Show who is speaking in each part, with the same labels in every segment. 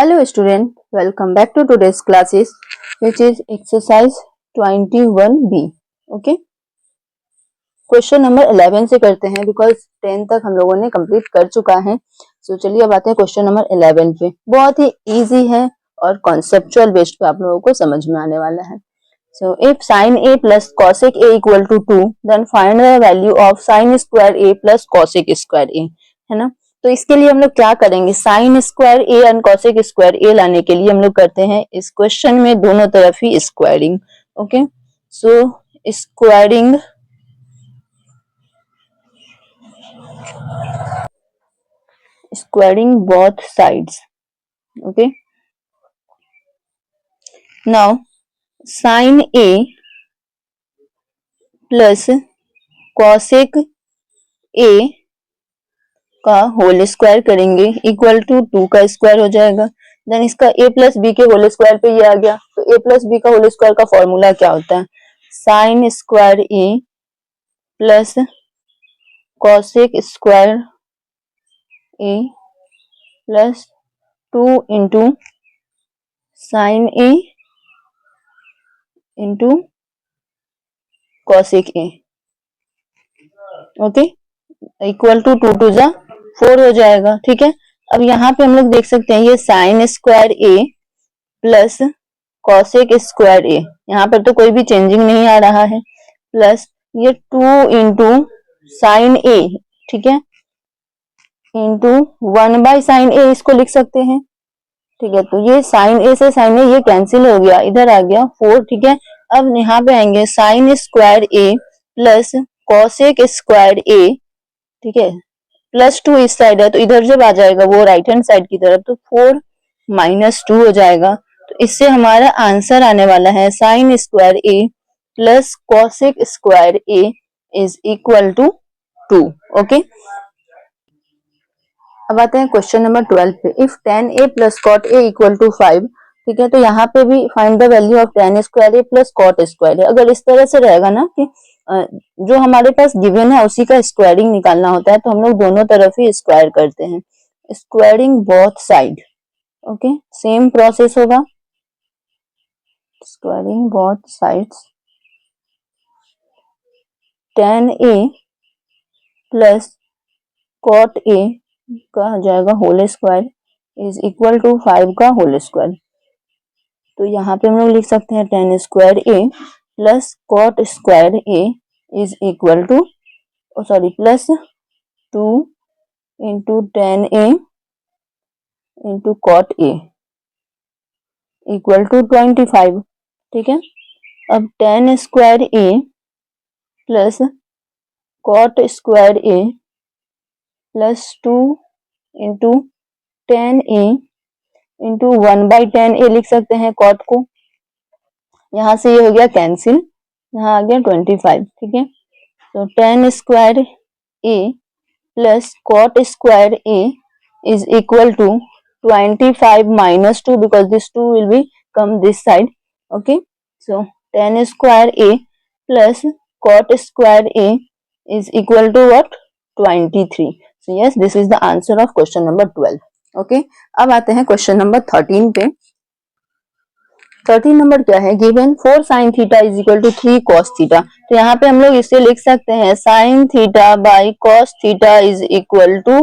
Speaker 1: Hello student, welcome back to today's classes which is exercise 21B. Okay, question number 11 से करते हैं because 10 तक हम लोगों ने कंप्लीट कर चुका है. सो चलिए अब आते हैं क्वेश्चन नंबर 11 पे. बहुत ही इजी है और कॉन्सेप्चुअल बेस्ड पे आप लोगों को समझ में आने वाला है. So if sin a plus cosec a equal to 2 then find the value of sin square a plus cosec square a. है ना. तो इसके लिए हम लोग क्या करेंगे, sine square a and cosec square a लाने के लिए हम लोग करते हैं इस क्वेश्चन में दोनों तरफ ही squaring. Okay, so squaring both sides. Okay, now sin a plus cosec a का होल स्क्वायर करेंगे इक्वल टू 2 का स्क्वायर हो जाएगा. देन इसका a प्लस बी के होल स्क्वायर पे ये आ गया. तो a प्लस बी का होल स्क्वायर का फॉर्मूला क्या होता है, sine square a plus cosec square a plus 2 into sine a into cosec a. Okay, equal to 2 to 4 हो जाएगा. ठीक है, अब यहाँ पे हम लोग देख सकते हैं ये sign square a plus cosec square a, यहाँ पर तो कोई भी चेंजिंग नहीं आ रहा है, प्लस ये 2 इंटू साइन a, ठीक है, इंटू 1 बाई साइन a इसको लिख सकते हैं. ठीक है, तो ये साइन a से साइन a ये कैंसिल हो गया, इधर आ गया 4. ठीक है, अब यहाँ पे आएंगे sign square a plus cosec square a. ठीक है, प्लस 2 इस साइड है तो इधर जब आ जाएगा वो राइट हैंड साइड की तरफ तो 4 माइनस 2 हो जाएगा. तो इससे हमारा आंसर आने वाला है sine square a plus cosec square a is equal to 2. Okay, अब आते हैं क्वेश्चन नंबर 12 पे. If tan a plus cot a equal to 5. ठीक है, तो यहाँ पे भी find the value of tan square a plus cot square a. अगर इस तरह से रहेगा ना कि जो हमारे पास गिवन है उसी का स्क्वायरिंग निकालना होता है तो हम लोग दोनों तरफ ही स्क्वायर करते हैं, squaring both side. Okay, same process होगा, squaring both sides. tan a plus cot a का हो जाएगा whole square is equal to 5 का होल स्क्वायर. तो यहाँ पे हम लोग लिख सकते हैं tan square a plus cot square a is equal to plus 2 into tan a into cot a equal to 25. ठीक है, अब tan square a plus cot square a plus 2 into tan a into 1 by tan a लिख सकते हैं cot को. यहाँ से ये हो गया कैंसिल, यहाँ आ गया 25. ठीक है, तो tan square a plus cot square a is equal to 25 minus 2 because this 2 will be come this side. Okay, so tan square a plus cot square a is equal to what, 23. So yes, this is the answer of question number 12. Okay, अब आते हैं question number 13 पे. 13 number क्या है, given 4 sin theta is equal to 3 cos theta. तो यहाँ पे हम लोग इसे लिख सकते हैं sin theta by cos theta is equal to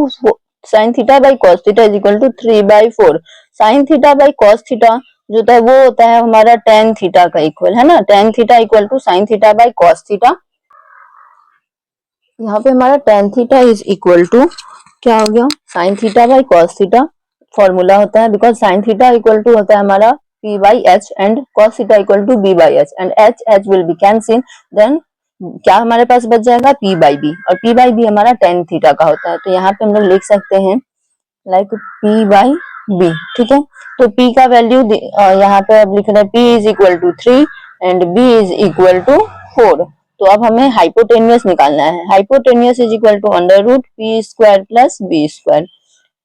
Speaker 1: sin theta by cos theta is equal to 3 by 4. sin theta by cos theta जो होता है वो होता है हमारा tan थीटा का इक्वल, है ना. tan theta equal to sin theta by cos theta. यहाँ पे हमारा tan theta is equal to क्या हो गया, sin theta by cos theta formula होता है because sin theta equal to होता है हमारा p by h and cos theta equal to b by h and h will be cancelled. then क्या हमारे पास बच जाएगा p by b और p by b हमारा tan थीटा का होता है. तो यहाँ पे हम लोग लिख सकते हैं लाइक p by b. ठीक है, तो p का वैल्यू यहाँ पे अब लिख रहे हैं p is equal to 3 and b is equal to 4. तो अब हमें हाइपोटेनियस निकालना है. Hypotenuse is equal to under root p square plus b square.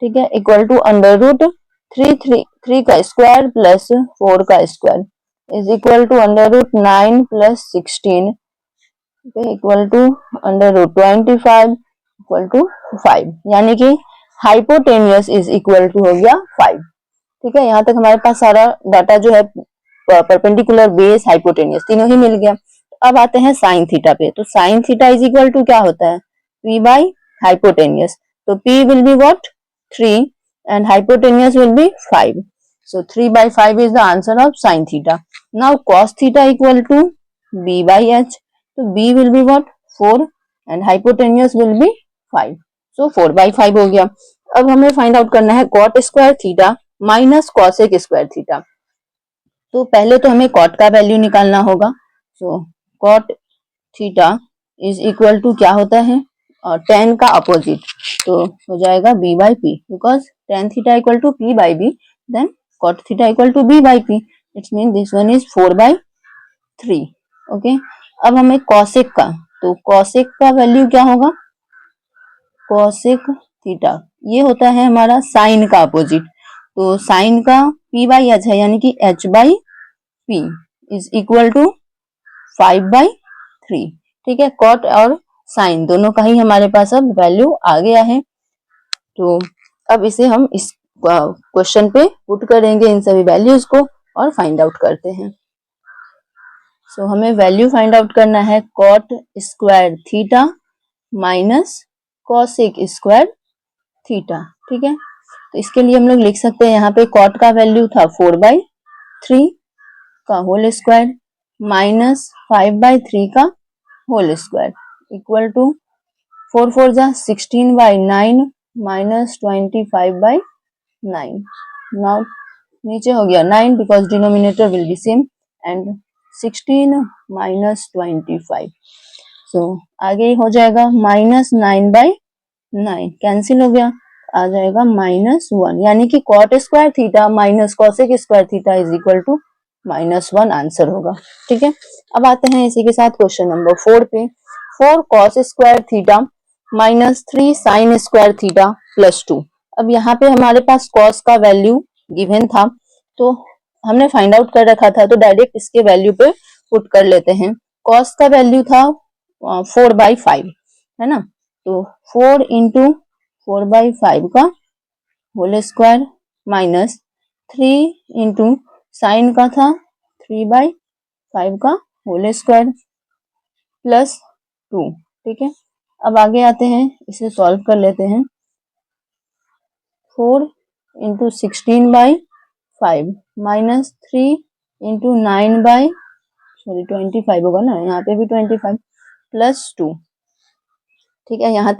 Speaker 1: ठीक है, इक्वल टू अंडर रूट 3 का स्क्वायर प्लस 4 का square is equal to under root 9 plus 16 equal to under root 25 equal to 5. यानी कि hypotenuse is equal to हो गया 5. ठीक है, यहाँ तक हमारे पास सारा डाटा जो है परपेंडिकुलर, बेस, हाइपोटेनियस तीनों ही मिल गया। अब आते हैं साइन थीटा पे। तो sine theta is equal to क्या होता है, p बाई हाइपोटेनियस। तो p will be what 3 and hypotenuse will be 5. So 3 by 5 is the answer of sin theta. Now cos theta equal to b by h. So b will be what 4 and hypotenuse will be 5. So 4 by 5 हो गया। अब हमें find out करना है cot square theta minus cosec square theta. तो पहले तो हमें cot का वैल्यू निकालना होगा। So cot theta is equal to क्या होता है, tan का अपोजिट, तो हो जाएगा b by p, because tan theta equal to p by b, then cot theta equal to b by p, it's mean this one is 4 by 3। Okay, अब हमें cosec का, तो cosec का वैल्यू क्या होगा, cosec थीटा ये होता है हमारा साइन का अपोजिट, तो साइन का p बाई h है, यानी कि h by p is equal to 5 by 3। ठीक है, cot और साइन दोनों का ही हमारे पास अब वैल्यू आ गया है। तो अब इसे हम इस क्वेश्चन पे पुट करेंगे इन सभी वैल्यूज को और फाइंड आउट करते हैं। सो हमें वैल्यू फाइंड आउट करना है cot square theta minus cosec square theta. ठीक है, तो इसके लिए हम लोग लिख सकते हैं यहाँ पे cot का वैल्यू था 4 बाई 3 का होल स्क्वायर माइनस 5 बाई 3 का होल स्क्वायर इक्वल टू 4 4 जा 16 बाई 9 माइनस 25 बाई 9। नाउ नीचे हो गया 9 because denominator will be same and 16 minus 25, सो आगे हो जाएगा माइनस 9 बाई 9 कैंसिल हो गया, आ जाएगा माइनस 1, यानी कि cot square theta minus cosec square theta is equal to -1 answer होगा। ठीक है, अब आते हैं इसी के साथ क्वेश्चन नंबर 4 पे। 4 cos square theta minus 3 sine square theta plus 2। अब यहाँ पे हमारे पास cos का वैल्यू गिवन था, तो हमने फाइंड आउट कर रखा था, तो डायरेक्ट इसके वैल्यू पे पुट कर लेते हैं। cos का वैल्यू था 4 बाई 5 है ना, तो 4 इंटू 4 बाई 5 का whole square minus 3 into sine का था 3 बाई 5 का होल स्क्वायर प्लस 2। ठीक है, अब आगे आते हैं, इसे सॉल्व कर लेते हैं। 4 into 16 by 5 minus 3 into 9 by 25 होगा ना, यहाँ पे भी 25 प्लस 2। ठीक है, यहाँ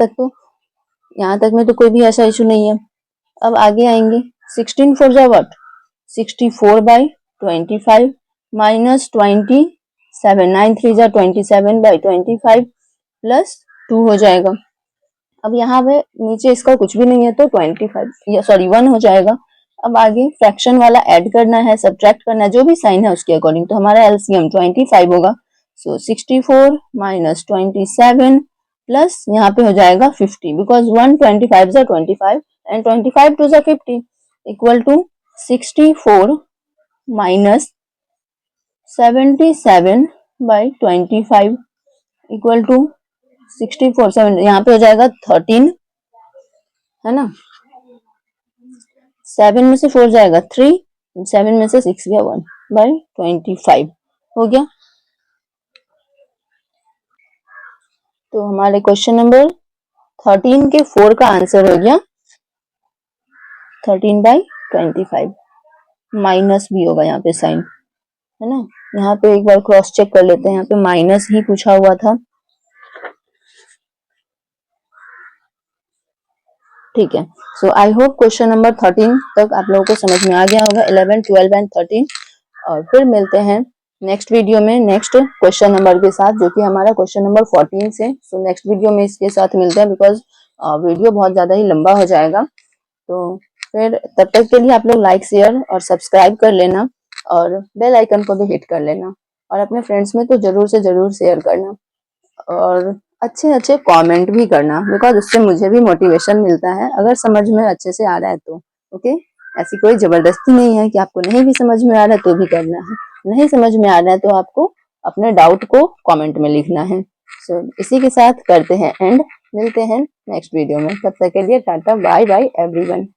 Speaker 1: तक में तो कोई भी ऐसा इशू नहीं है। अब आगे आएंगे 16 4 जा व्हाट 64 बाई 25 माइनस 27, 9 3 जा 27 बाई 25 प्लस 2 हो जाएगा। अब यहाँ पे नीचे इसका कुछ भी नहीं है तो 1 हो जाएगा। अब आगे फ्रैक्शन वाला ऐड करना है, सब्ट्रैक्ट करना है, जो भी साइन है उसके अकॉर्डिंग, तो हमारा एलसीएम 25 होगा। सो 64 माइनस 27 प्लस यहाँ पे हो जाएगा 50, बिकॉज 1 25 जा 25 एंड 25 2 जा 50 equal to 64 minus 77 by 25 equal to 64 7, यहाँ पे हो जाएगा 13 है ना, 7 में से 4 जाएगा 3, 7 में से 6 गया 1 बाई 25 हो गया। तो हमारे क्वेश्चन नंबर 13 के 4 का आंसर हो गया 13 बाई 25। माइनस भी होगा यहाँ पे साइन है ना, यहाँ पे एक बार क्रॉस चेक कर लेते हैं, यहाँ पे माइनस ही पूछा हुआ था। ठीक है, सो आई होप क्वेश्चन नंबर 13 तक आप लोगों को समझ में आ गया होगा, 11 12 एंड 13। और फिर मिलते हैं नेक्स्ट वीडियो में नेक्स्ट क्वेश्चन नंबर के साथ, जो कि हमारा क्वेश्चन नंबर 14 से। सो नेक्स्ट वीडियो में इसके साथ मिलते हैं, बिकॉज वीडियो बहुत ज्यादा ही लंबा हो जाएगा। तो फिर तब तक के लिए आप लोग लाइक शेयर और सब्सक्राइब कर लेना और बेल आइकन को भी हिट कर लेना और अपने फ्रेंड्स में तो जरूर से जरूर शेयर करना और अच्छे अच्छे कमेंट भी करना, बिकॉज उससे मुझे भी मोटिवेशन मिलता है अगर समझ में अच्छे से आ रहा है तो। ओके, ऐसी कोई जबरदस्ती नहीं है कि आपको नहीं भी समझ में आ रहा है तो भी करना है, नहीं समझ में आ रहा है तो आपको अपने डाउट को कमेंट में लिखना है। सो इसी के साथ करते हैं एंड, मिलते हैं नेक्स्ट वीडियो में, तब तक के लिए टाटा बाय बाय एवरीवन।